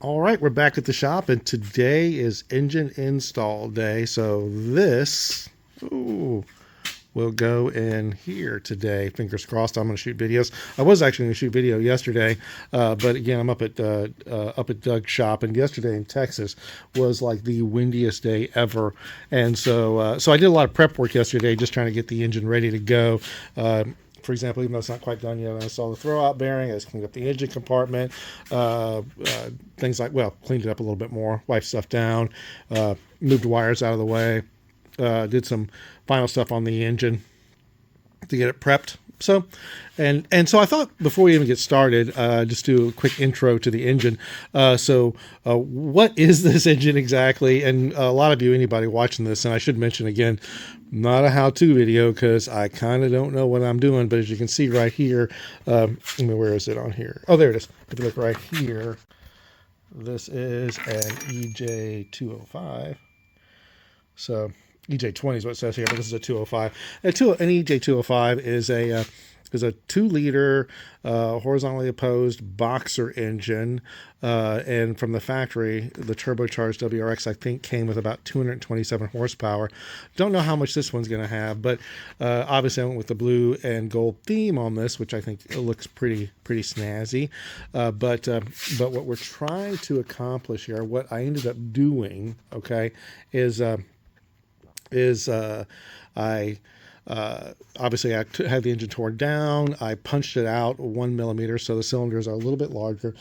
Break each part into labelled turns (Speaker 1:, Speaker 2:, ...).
Speaker 1: All right, we're back at the shop, and today is engine install day. So this will go in here today. Fingers crossed. I'm going to shoot videos. I was actually going to shoot video yesterday, but again, I'm up at Doug's shop, and yesterday in Texas was like the windiest day ever, and so I did a lot of prep work yesterday, just trying to get the engine ready to go. For example, even though it's not quite done yet, I installed the throwout bearing. I just cleaned up the engine compartment, things like, well, cleaned it up a little bit more, wiped stuff down, moved wires out of the way, did some final stuff on the engine to get it prepped. So, and so I thought before we even get started, just do a quick intro to the engine. What is this engine exactly? And a lot of you, anybody watching this, and I should mention again, not a how-to video because I kind of don't know what I'm doing. But as you can see right here, where is it on here? Oh, there it is. If you look right here, this is an EJ205. So EJ20 is what it says here, but this is a 205. An EJ205 is a 2-liter horizontally opposed boxer engine, and from the factory, the turbocharged WRX I think came with about 227 horsepower. Don't know how much this one's going to have, but obviously I went with the blue and gold theme on this, which I think looks pretty snazzy. But what we're trying to accomplish here, what I ended up doing, okay, is I obviously I had the engine torn down. I punched it out 1 millimeter, so the cylinders are a little bit larger.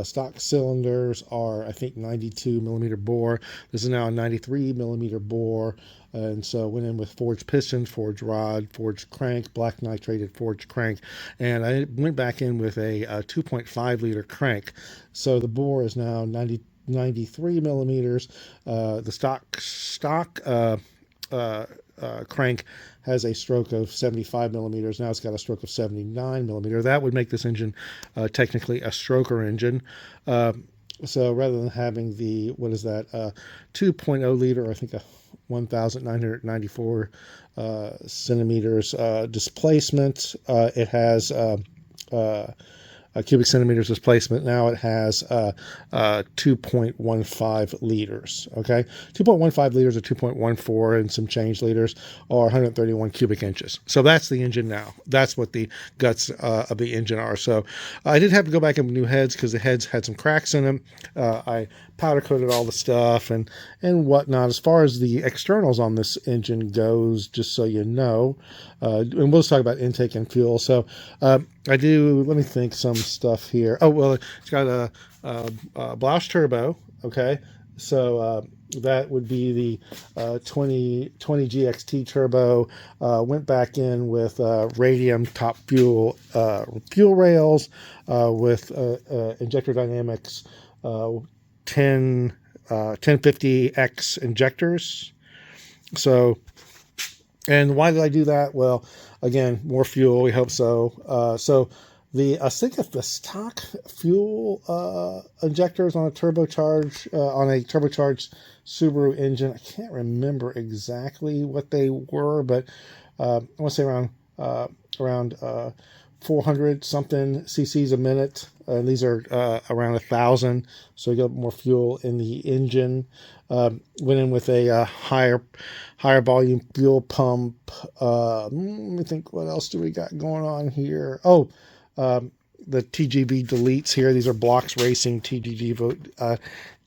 Speaker 1: Stock cylinders are, I think, 92 millimeter bore. This is now a 93 millimeter bore, and so went in with forged pistons, forged rod, forged crank, black nitrated forged crank, and I went back in with a 2.5 liter crank. So the bore is now 93 millimeters. The stock crank has a stroke of 75 millimeters. Now it's got a stroke of 79 millimeter. That would make this engine technically a stroker engine. So rather than having the, 2.0 liter, I think a 1,994 centimeters displacement, it has cubic centimeters displacement. Now it has 2.15 liters. Okay, 2.15 liters or 2.14 and some change liters are 131 cubic inches. So that's the engine now. That's what the guts of the engine are. So I did have to go back and new heads because the heads had some cracks in them. I powder coated all the stuff and whatnot. As far as the externals on this engine goes, just so you know, and we'll just talk about intake and fuel. So I do, let me think, some stuff here. Oh, well, it's got a Blausch turbo. Okay, so that would be the 20 GXT turbo. Went back in with radium top fuel rails with injector dynamics 1050X injectors. So, and why did I do that? Well, again, more fuel, we hope so. I think if the stock fuel injectors on a turbocharged Subaru engine, I can't remember exactly what they were, but I want to say around 400 something cc's a minute, and these are around 1,000, so you got more fuel in the engine. Went in with a higher volume fuel pump. Let me think, what else do we got going on here? The TGV deletes here. These are Blocks Racing TGV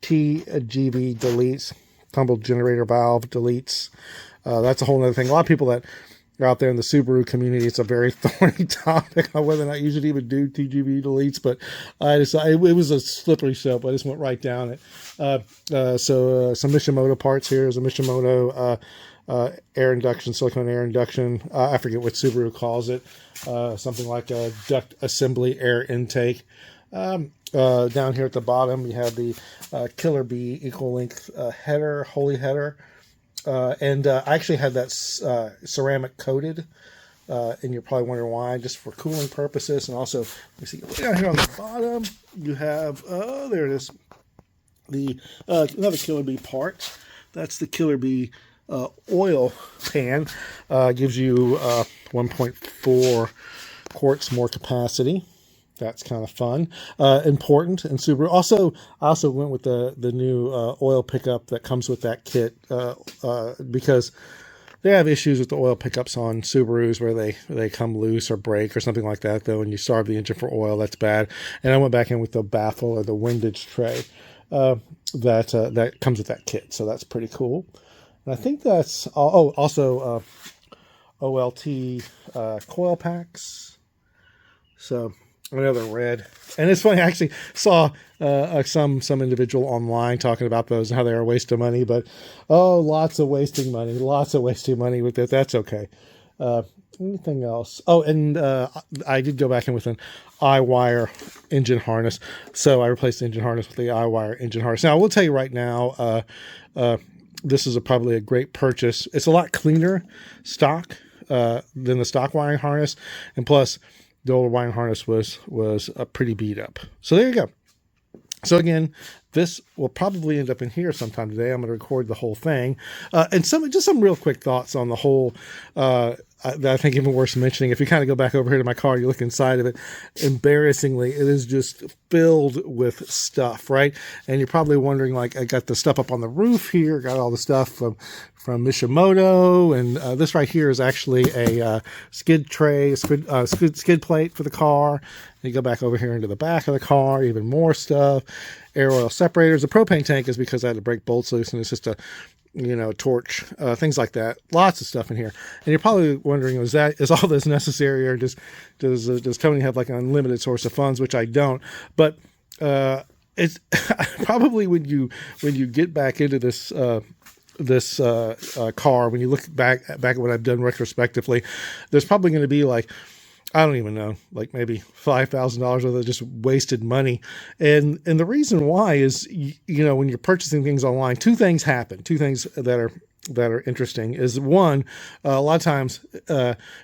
Speaker 1: deletes, tumbled generator valve deletes. That's a whole other thing. A lot of people that are out there in the Subaru community, it's a very thorny topic on whether or not you should even do TGV deletes, but I decided it was a slippery slope. I just went right down it. Some Mishimoto parts here is a Mishimoto air induction, silicone air induction. I forget what Subaru calls it. Something like a duct assembly air intake. Down here at the bottom, you have the Killer Bee equal length header, Holy header. I actually had that ceramic coated, and you're probably wondering why, just for cooling purposes. And also, you see down here on the bottom, you have, there it is, the another Killer Bee part. That's the Killer Bee oil pan. Gives you 1.4 quarts more capacity. that's kind of fun, important. And Subaru also, I also went with the new oil pickup that comes with that kit because they have issues with the oil pickups on Subarus where they come loose or break or something like that. Though, when you starve the engine for oil, that's bad. And I went back in with the baffle or the windage tray that comes with that kit, so that's pretty cool. And I think that's all. Oh, also OLT coil packs. So I know they're red, and it's funny. I actually saw some individual online talking about those and how they are a waste of money. But lots of wasting money with it. That's okay. Anything else? Oh, and I did go back in with an I-wire engine harness. So I replaced the engine harness with the I-wire engine harness. Now I will tell you right now, this is probably a great purchase. It's a lot cleaner stock than the stock wiring harness, and plus the old wiring harness was pretty beat up. So there you go. So again, this will probably end up in here sometime today. I'm going to record the whole thing, and some real quick thoughts on the whole. That I think even worth mentioning. If you kind of go back over here to my car, you look inside of it. Embarrassingly, it is just filled with stuff, right? And you're probably wondering, like, I got the stuff up on the roof here, got all the stuff from Mishimoto, and this right here is actually a skid tray, skid plate for the car. And you go back over here into the back of the car, even more stuff, air oil separators. The propane tank is because I had to break bolts loose, and it's just a torch, things like that. Lots of stuff in here. And you're probably wondering, is all this necessary, or does Tony have like an unlimited source of funds, which I don't. But it's probably when you get back into this car, when you look back at what I've done retrospectively, there's probably going to be like, I don't even know, like maybe $5,000 worth of just wasted money. And the reason why is, when you're purchasing things online, two things happen. Two things that are interesting is, one, a lot of times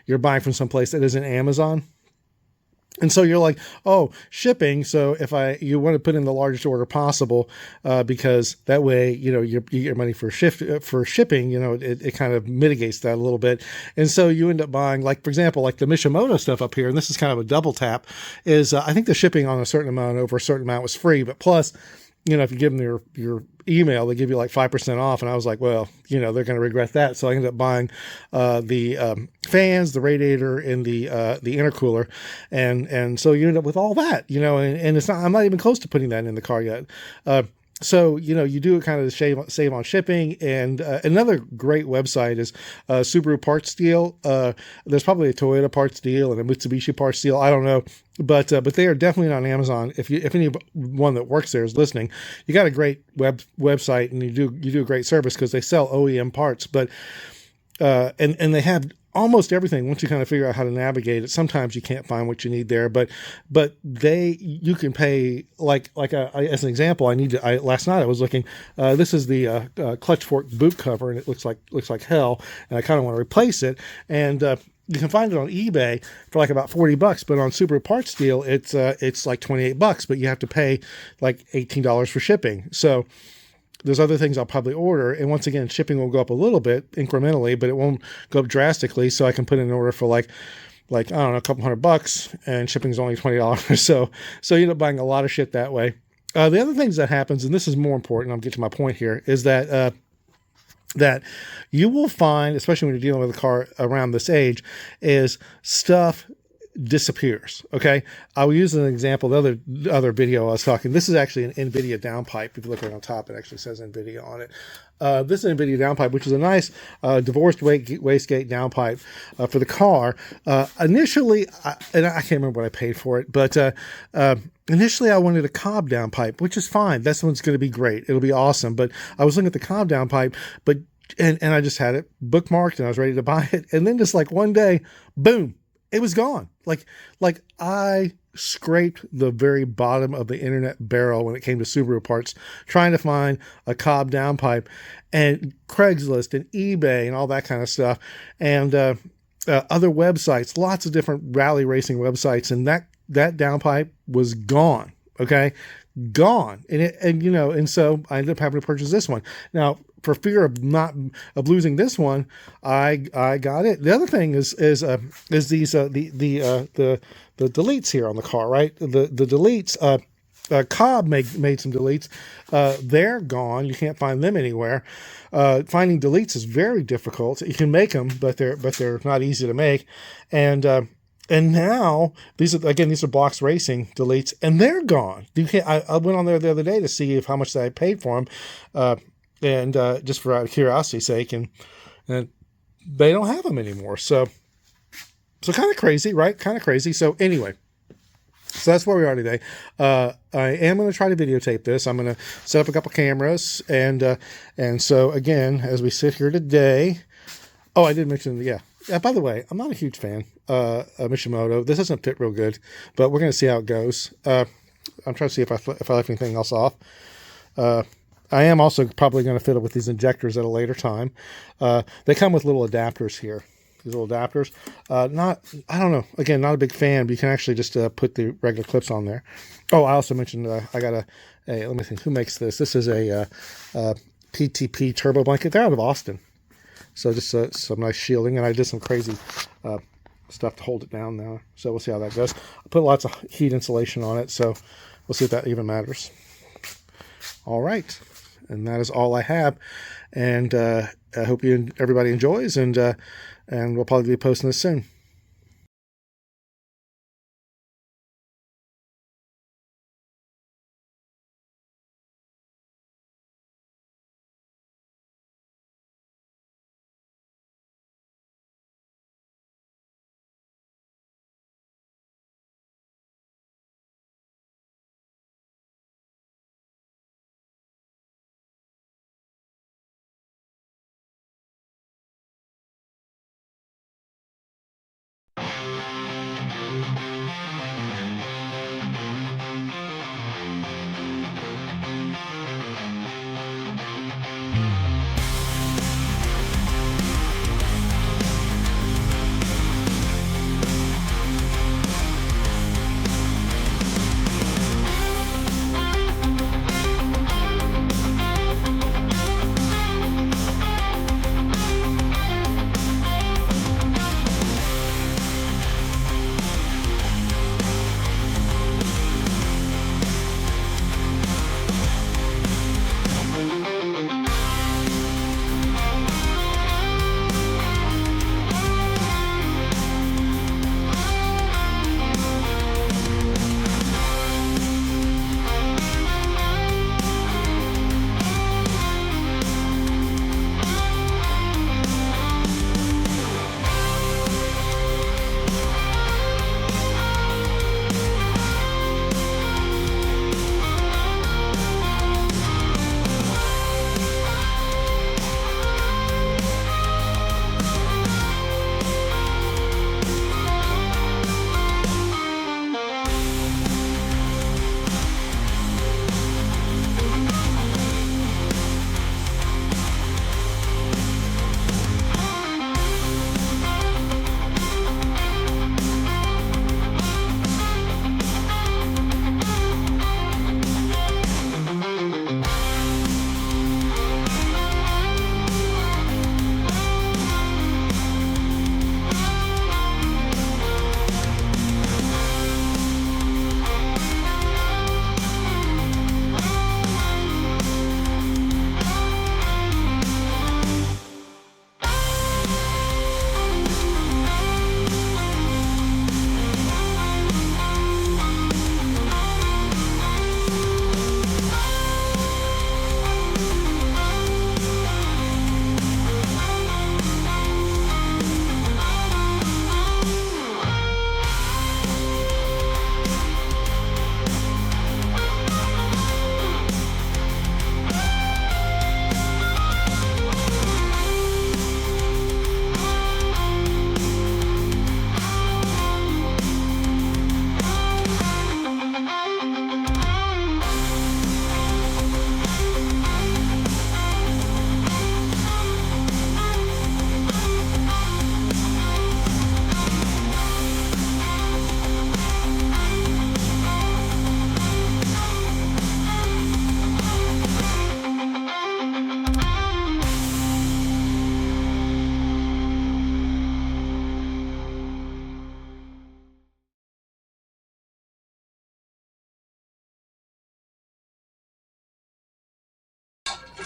Speaker 1: you're buying from someplace that isn't Amazon. And so you're like, oh, shipping. So you want to put in the largest order possible, because that way, you get money for shipping, it kind of mitigates that a little bit. And so you end up buying, like, for example, like the Mishimoto stuff up here, and this is kind of a double tap, is I think the shipping on a certain amount over a certain amount was free, but plus, if you give them your email, they give you like 5% off. And I was like, well, they're going to regret that. So I ended up buying the fans, the radiator, and the intercooler. And so you end up with all that, and it's not, I'm not even close to putting that in the car yet. So, you do kind of save on shipping. And another great website is Subaru Parts Deal. There's probably a Toyota Parts Deal and a Mitsubishi Parts Deal. I don't know. But they are definitely on Amazon. If anyone that works there is listening, you got a great website, and you do a great service because they sell OEM parts. But and they have almost everything. Once you kind of figure out how to navigate it, sometimes you can't find what you need there. But you can pay like as an example. Last night I was looking. This is the clutch fork boot cover, and it looks like hell. And I kind of want to replace it. And you can find it on eBay for like about $40, but on Subaru Parts Deal, it's like $28, but you have to pay like $18 for shipping. So there's other things I'll probably order. And once again, shipping will go up a little bit incrementally, but it won't go up drastically. So I can put in an order for like, I don't know, a couple $100, and shipping's only $20. So you end up buying a lot of shit that way. The other things that happens, and this is more important, I'll get to my point here, is that you will find, especially when you're dealing with a car around this age, is stuff disappears. Okay. I will use an example. The other video I was talking, this is actually an NVIDIA downpipe. If you look right on top, it actually says NVIDIA on it. This is an NVIDIA downpipe, which is a nice divorced wastegate downpipe for the car. Initially, and I can't remember what I paid for it, but initially I wanted a Cobb downpipe, which is fine. That's one's going to be great. It'll be awesome. But I was looking at the Cobb downpipe, and I just had it bookmarked, and I was ready to buy it. And then just like one day, boom, it was gone. Like I scraped the very bottom of the internet barrel when it came to Subaru parts, trying to find a Cobb downpipe, and Craigslist and eBay and all that kind of stuff, and other websites, lots of different rally racing websites, and that downpipe was gone. Okay. Gone. And so I ended up having to purchase this one. Now, for fear of not of losing this one, I got it. The other thing is these the deletes here on the car, right? The deletes. Cobb made some deletes. They're gone. You can't find them anywhere. Finding deletes is very difficult. You can make them, but they're not easy to make. And now these are Box Racing deletes, and they're gone. You can't. I went on there the other day to see how much I paid for them, and just for out of curiosity's sake, and they don't have them anymore. So kind of crazy, right? Kind of crazy. So anyway. So that's where we are today. I am going to try to videotape this. I'm going to set up a couple cameras, and so again, as we sit here today, oh, I did mention, yeah. By the way, I'm not a huge fan of Mishimoto. This doesn't fit real good, but we're going to see how it goes. I'm trying to see if I left anything else off. I am also probably going to fiddle with these injectors at a later time. They come with little adapters here. These little adapters. I don't know. Again, not a big fan, but you can actually just put the regular clips on there. Oh, I also mentioned I got let me think. Who makes this? This is a PTP turbo blanket. They're out of Austin. So just some nice shielding, and I did some crazy stuff to hold it down now. So we'll see how that goes. I put lots of heat insulation on it, so we'll see if that even matters. All right, and that is all I have. And I hope everybody enjoys, and we'll probably be posting this soon.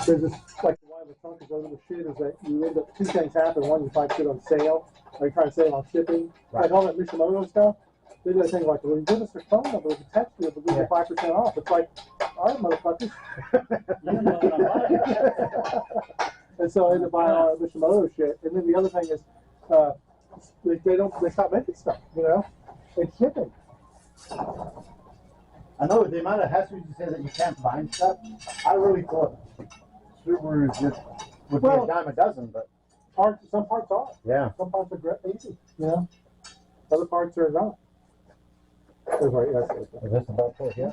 Speaker 2: there's this, like, why the trunk is over the shit is that you end up, two things happen. One, you find shit on sale, or you try to save on shipping.
Speaker 3: Right.
Speaker 2: Like all that Mishimoto stuff. They do a thing like, well, you give us your phone number, we can text you, we'll give you 5% off. It's like, all right, motherfuckers.
Speaker 4: You know what I'm buying.
Speaker 2: And so I ended up buying all that Mishimoto shit. And then the other thing is, they stop making stuff, you know, and shipping.
Speaker 3: I know the amount of hassles you say that you can't find stuff. I really thought Subaru would be a dime a dozen, but
Speaker 2: Some parts are.
Speaker 3: yeah.
Speaker 2: Some parts are great, easy, you know. Other parts are not. That's right, that's it.
Speaker 3: Is this about for here?